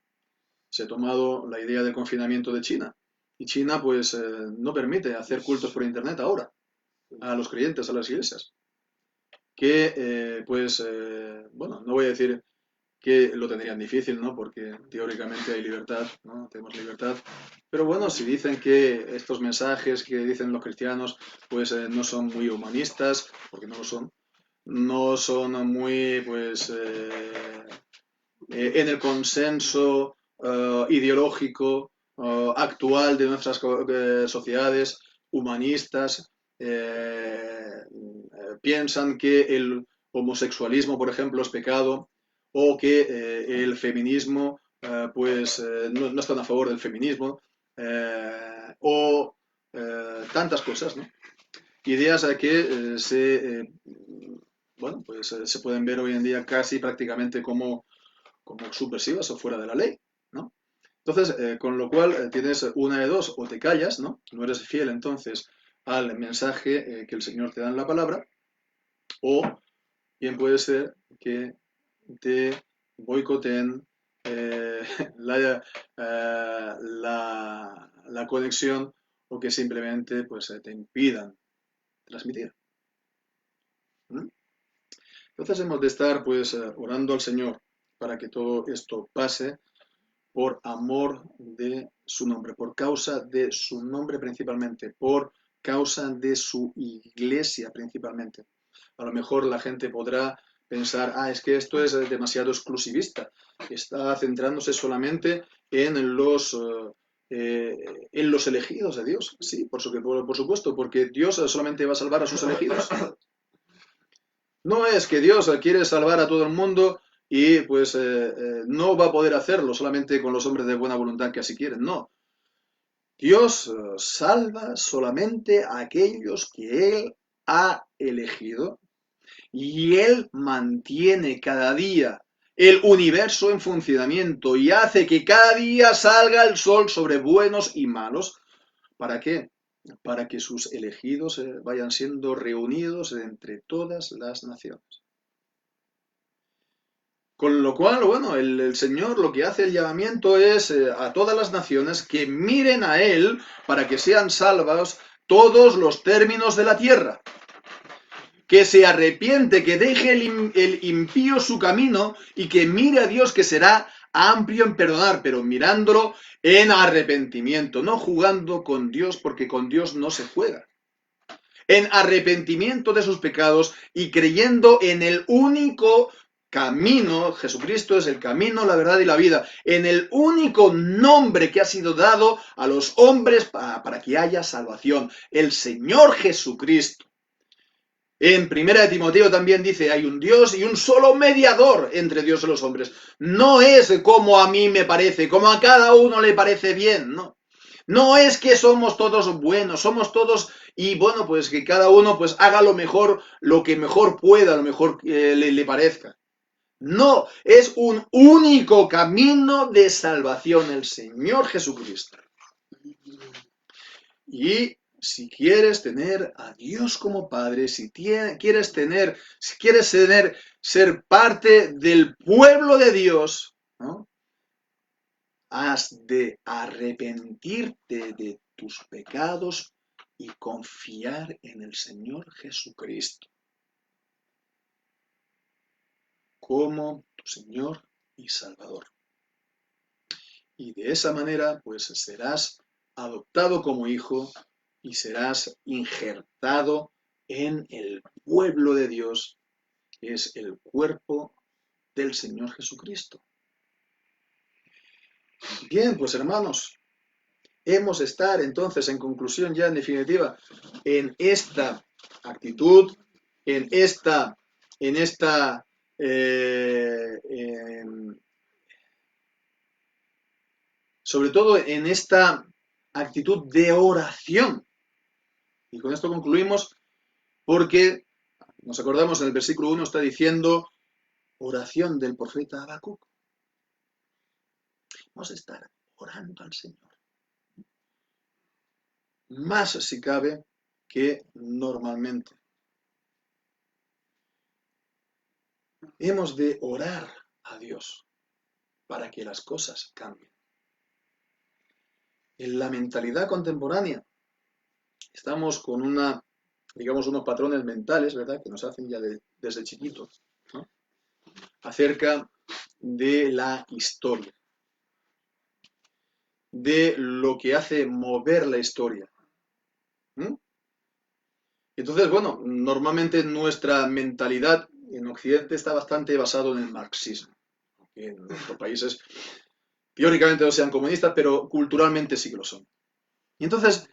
Se ha tomado la idea del confinamiento de China. Y China, pues, no permite hacer cultos por Internet ahora a los creyentes, a las iglesias. Que, bueno, no voy a decir que lo tendrían difícil, ¿no? Porque teóricamente hay libertad, ¿no? Tenemos libertad. Pero bueno, si dicen que estos mensajes que dicen los cristianos, pues no son muy humanistas, porque no lo son, no son muy, pues, en el consenso ideológico actual de nuestras sociedades humanistas piensan que el homosexualismo, por ejemplo, es pecado, o que el feminismo no están a favor del feminismo, o tantas cosas, ¿no? Ideas que se pueden ver hoy en día casi prácticamente como subversivas o fuera de la ley, ¿no? Entonces, con lo cual tienes una de dos, o te callas, ¿no? No eres fiel entonces al mensaje que el Señor te da en la palabra, o bien puede ser que te boicoteen eh, la, la conexión, o que simplemente pues, te impidan transmitir. ¿Mm? Entonces hemos de estar pues orando al Señor para que todo esto pase por amor de su nombre, por causa de su nombre principalmente, por causa de su iglesia principalmente. A lo mejor la gente podrá pensar, es que esto es demasiado exclusivista, está centrándose solamente en los elegidos de Dios. Sí, por supuesto, porque Dios solamente va a salvar a sus elegidos. No es que Dios quiere salvar a todo el mundo y pues no va a poder hacerlo solamente con los hombres de buena voluntad que así quieren, no. Dios salva solamente a aquellos que Él ha elegido, y Él mantiene cada día el universo en funcionamiento y hace que cada día salga el sol sobre buenos y malos. ¿Para qué? Para que sus elegidos vayan siendo reunidos entre todas las naciones. Con lo cual, bueno, el Señor lo que hace el llamamiento es a todas las naciones que miren a Él para que sean salvos todos los términos de la tierra. Que se arrepiente, que deje el impío su camino y que mire a Dios, que será amplio en perdonar, pero mirándolo en arrepentimiento, no jugando con Dios, porque con Dios no se juega. En arrepentimiento de sus pecados y creyendo en el único camino. Jesucristo es el camino, la verdad y la vida, en el único nombre que ha sido dado a los hombres para que haya salvación, el Señor Jesucristo. En 1 Timoteo también dice, hay un Dios y un solo mediador entre Dios y los hombres. No es como a mí me parece, como a cada uno le parece bien, no. No es que somos todos buenos, somos todos, y bueno, pues que cada uno pues haga lo que mejor pueda, lo mejor le parezca. No, es un único camino de salvación, el Señor Jesucristo. Y si quieres tener a Dios como Padre, si quieres ser parte del pueblo de Dios, ¿no? Has de arrepentirte de tus pecados y confiar en el Señor Jesucristo como tu Señor y Salvador. Y de esa manera, pues serás adoptado como hijo y serás injertado en el pueblo de Dios, que es el cuerpo del Señor Jesucristo. Bien, pues hermanos, hemos de estar entonces, en conclusión ya en definitiva, en esta actitud, en esta sobre todo en esta actitud de oración. Y con esto concluimos, porque nos acordamos en el versículo 1 está diciendo oración del profeta Habacuc. Vamos a estar orando al Señor. Más si cabe que normalmente. Hemos de orar a Dios para que las cosas cambien. En la mentalidad contemporánea estamos con unos patrones mentales, ¿verdad?, que nos hacen ya desde chiquitos, ¿no?, acerca de la historia, de lo que hace mover la historia. Entonces, bueno, normalmente nuestra mentalidad en Occidente está bastante basado en el marxismo. En nuestros países teóricamente no sean comunistas, pero culturalmente sí que lo son. Y entonces,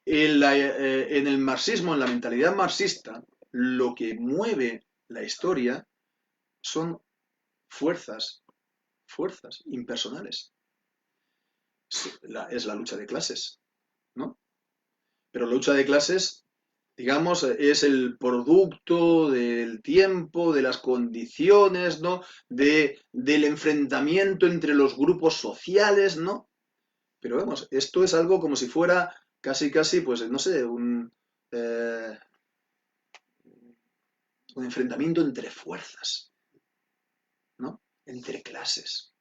en el marxismo, en la mentalidad marxista, lo que mueve la historia son fuerzas, fuerzas impersonales. Es la lucha de clases, ¿no? Pero la lucha de clases, digamos, es el producto del tiempo, de las condiciones, ¿no? Del enfrentamiento entre los grupos sociales, ¿no? Pero vemos, esto es algo como si fuera casi, casi, pues no sé, un enfrentamiento entre fuerzas, ¿no? Entre clases.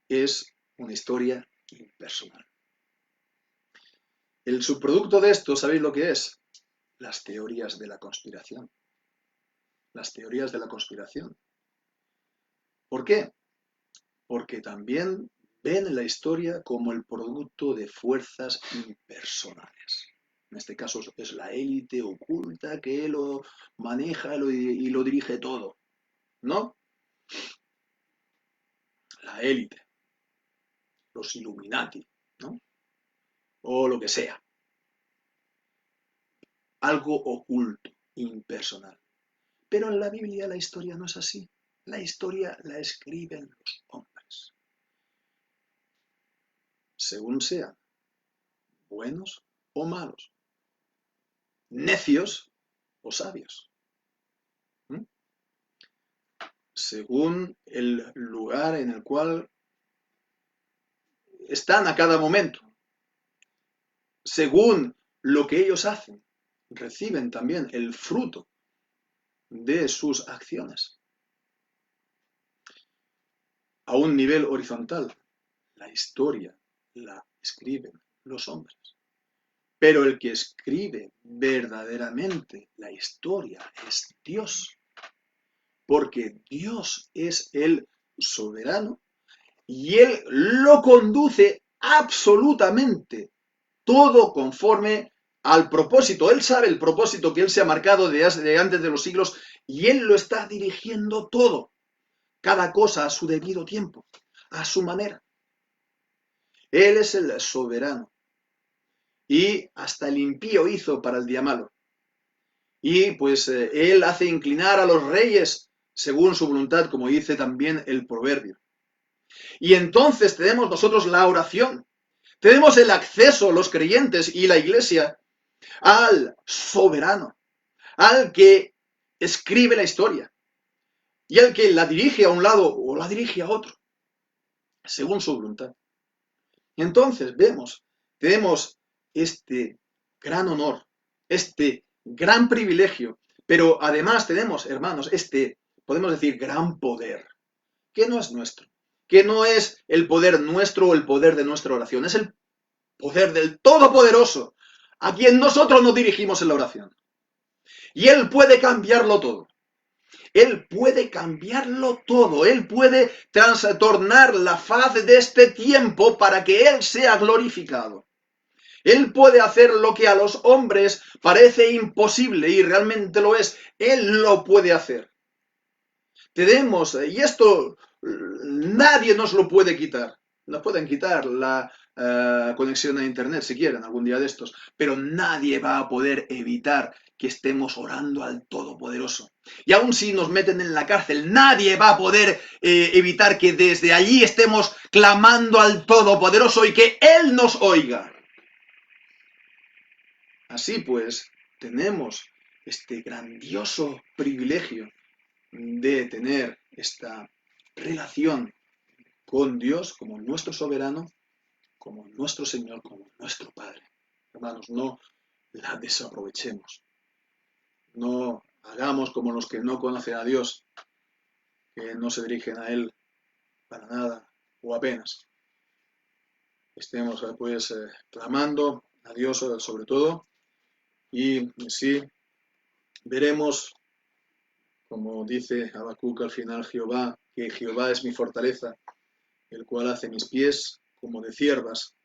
Es una historia impersonal. El subproducto de esto, ¿sabéis lo que es? Las teorías de la conspiración. Las teorías de la conspiración. ¿Por qué? Porque también ven la historia como el producto de fuerzas impersonales. En este caso es la élite oculta que lo maneja y lo dirige todo, ¿no? La élite, los Illuminati, ¿no? O lo que sea. Algo oculto, impersonal. Pero en la Biblia la historia no es así. La historia la escriben los hombres. Según sean buenos o malos, necios o sabios. ¿Mm? Según el lugar en el cual están a cada momento. Según lo que ellos hacen, reciben también el fruto de sus acciones. A un nivel horizontal, la historia la escriben los hombres. Pero el que escribe verdaderamente la historia es Dios. Porque Dios es el soberano y Él lo conduce absolutamente todo conforme al propósito. Él sabe el propósito que Él se ha marcado de antes de los siglos y Él lo está dirigiendo todo. Cada cosa a su debido tiempo, a su manera. Él es el soberano. Y hasta el impío hizo para el día malo. Y pues Él hace inclinar a los reyes según su voluntad, como dice también el proverbio. Y entonces tenemos nosotros la oración. Tenemos el acceso, los creyentes y la iglesia, al soberano, al que escribe la historia y al que la dirige a un lado o la dirige a otro, según su voluntad. Y entonces tenemos este gran honor, este gran privilegio, pero además tenemos, hermanos, podemos decir, gran poder, que no es nuestro, que no es el poder nuestro o el poder de nuestra oración, es el poder del Todopoderoso, a quien nosotros nos dirigimos en la oración. Y Él puede cambiarlo todo. Él puede cambiarlo todo. Él puede trastornar la faz de este tiempo para que Él sea glorificado. Él puede hacer lo que a los hombres parece imposible y realmente lo es. Él lo puede hacer. Tenemos, y esto nadie nos lo puede quitar. Nos pueden quitar la conexión a internet si quieren algún día de estos, pero nadie va a poder evitar que estemos orando al Todopoderoso. Y aun si nos meten en la cárcel, nadie va a poder evitar que desde allí estemos clamando al Todopoderoso y que Él nos oiga. Así pues, tenemos este grandioso privilegio de tener esta relación con Dios como nuestro soberano, como nuestro Señor, como nuestro Padre. Hermanos, no la desaprovechemos. No hagamos como los que no conocen a Dios, que no se dirigen a Él para nada o apenas. Estemos pues clamando a Dios sobre todo y sí veremos, como dice Habacuc al final Jehová, que Jehová es mi fortaleza, el cual hace mis pies como de ciervas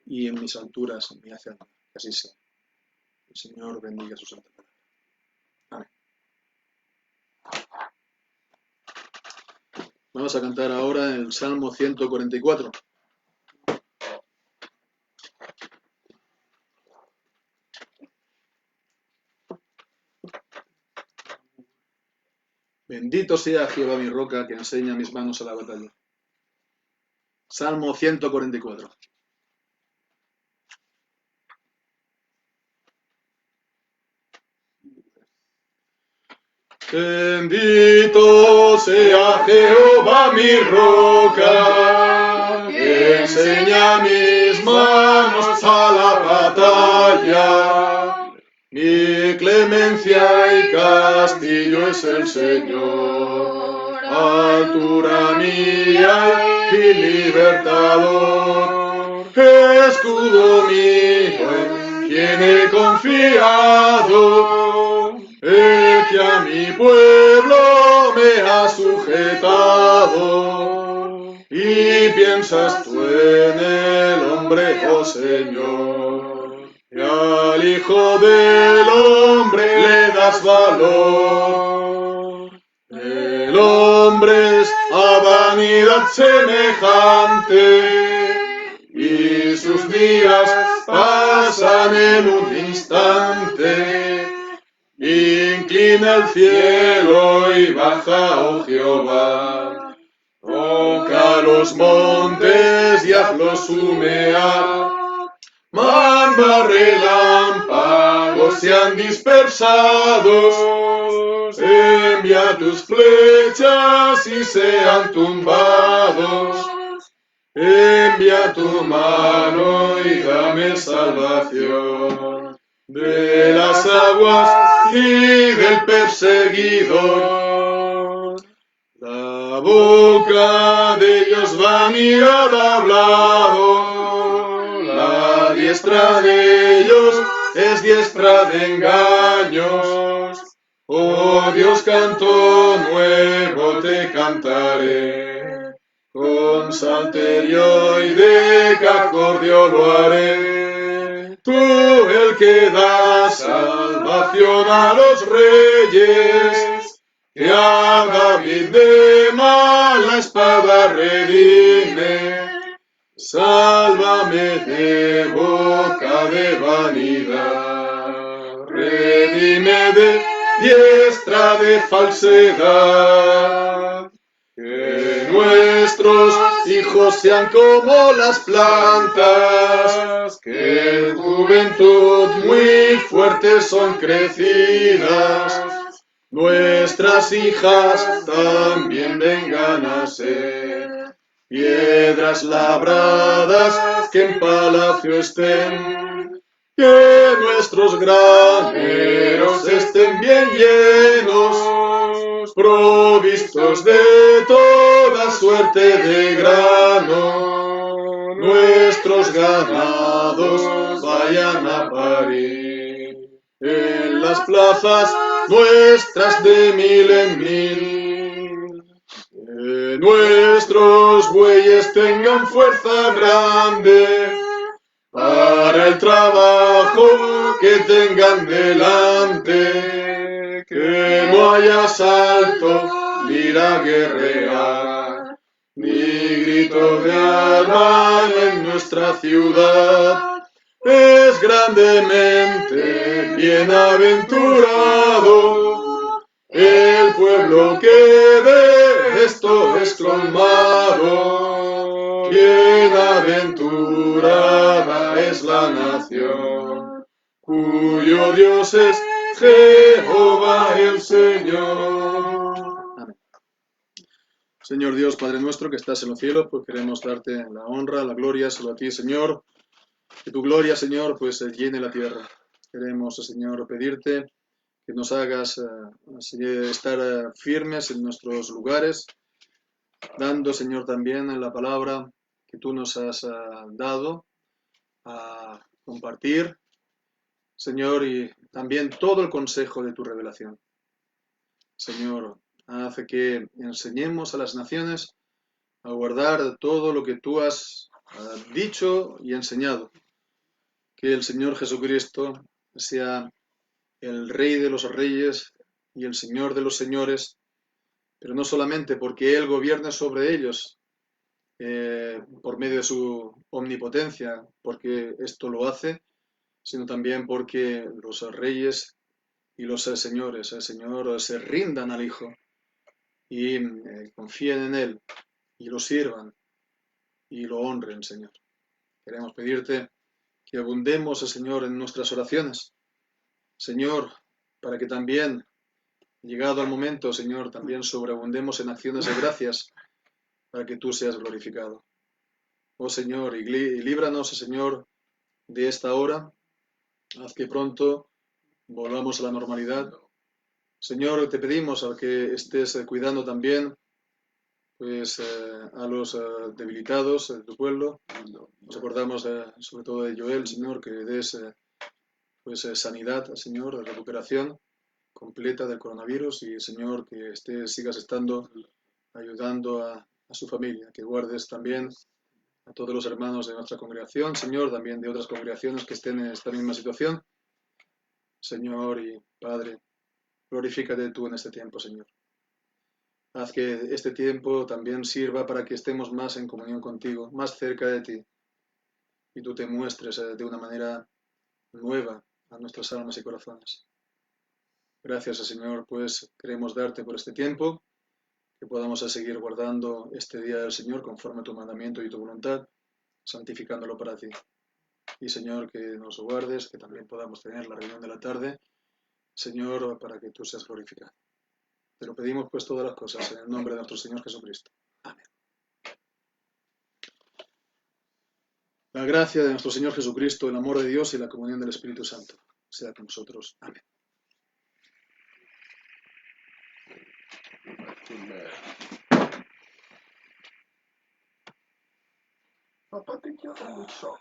y en mis alturas me hace andar. Que así sea. El Señor bendiga su santa palabra. Amén. Vamos a cantar ahora el Salmo 144. Bendito sea Jehová mi roca, que enseña mis manos a la batalla. Salmo 144. Bendito sea Jehová mi roca, que enseña mis manos a la batalla. Mi clemencia y castillo es el Señor, altura mía y libertador. Escudo mío en quien he confiado, el que a mi pueblo me ha sujetado. Y piensas tú en el hombre, oh Señor, y al Hijo del Hombre le das valor. El hombre es a vanidad semejante, y sus días pasan en un instante. Inclina el cielo y baja, oh Jehová. Toca los montes y hazlos humear. Manda relámpagos sean dispersados, envía tus flechas y sean tumbados. Envía tu mano y dame salvación de las aguas y del perseguidor. La boca de ellos va mi al hablado, la diestra de ellos es diestra de engaños. Oh Dios, canto nuevo te cantaré, con salterio y decacordio lo haré. Tú el que das salvación a los reyes, que a David de mala espada redime. Sálvame de boca de vanidad, redime de diestra de falsedad. Que nuestros hijos sean como las plantas, que en juventud muy fuertes son crecidas. Nuestras hijas también vengan a ser piedras labradas que en palacio estén. Que nuestros graneros estén bien llenos, provistos de toda suerte de grano. Nuestros ganados vayan a parir en las plazas nuestras de mil en mil. Que nuestros bueyes tengan fuerza grande para el trabajo que tengan delante. Que no haya asalto ni ir a guerrear, ni grito de arma en nuestra ciudad. Es grandemente bienaventurado el pueblo que de esto es clamado. Bienaventurada es la nación cuyo Dios es Jehová el Señor. Amén. Señor Dios, Padre nuestro que estás en los cielos, pues queremos darte la honra, la gloria solo a ti, Señor. Que tu gloria, Señor, pues llene la tierra. Queremos, Señor, pedirte que nos hagas estar firmes en nuestros lugares, dando, Señor, también en la palabra que tú nos has dado a compartir, Señor, y también todo el consejo de tu revelación. Señor, hace que enseñemos a las naciones a guardar todo lo que tú has dicho y enseñado. Que el Señor Jesucristo sea el Rey de los Reyes y el Señor de los Señores, pero no solamente porque Él gobierne sobre ellos por medio de su omnipotencia, porque esto lo hace, sino también porque los reyes y los señores, el Señor, se rindan al Hijo y confíen en Él y lo sirvan y lo honren, Señor. Queremos pedirte que abundemos, Señor, en nuestras oraciones, Señor, para que también, llegado el momento, Señor, también sobreabundemos en acciones de gracias, para que tú seas glorificado. Oh Señor, y líbranos, Señor, de esta hora, haz que pronto volvamos a la normalidad. Señor, te pedimos a que estés cuidando también pues, a los debilitados de tu pueblo. Nos acordamos sobre todo de Joel, Señor, que des pues, sanidad, Señor, de recuperación completa del coronavirus y, Señor, que sigas estando ayudando a su familia, que guardes también a todos los hermanos de nuestra congregación, Señor, también de otras congregaciones que estén en esta misma situación. Señor y Padre, glorifícate tú en este tiempo, Señor. Haz que este tiempo también sirva para que estemos más en comunión contigo, más cerca de ti, y tú te muestres de una manera nueva a nuestras almas y corazones. Gracias, Señor, pues queremos darte por este tiempo, que podamos seguir guardando este día del Señor conforme a tu mandamiento y tu voluntad, santificándolo para ti. Y, Señor, que nos guardes, que también podamos tener la reunión de la tarde, Señor, para que tú seas glorificado. Te lo pedimos pues todas las cosas en el nombre de nuestro Señor Jesucristo. Amén. La gracia de nuestro Señor Jesucristo, el amor de Dios y la comunión del Espíritu Santo sea con nosotros. Amén. Papá, te quiero mucho.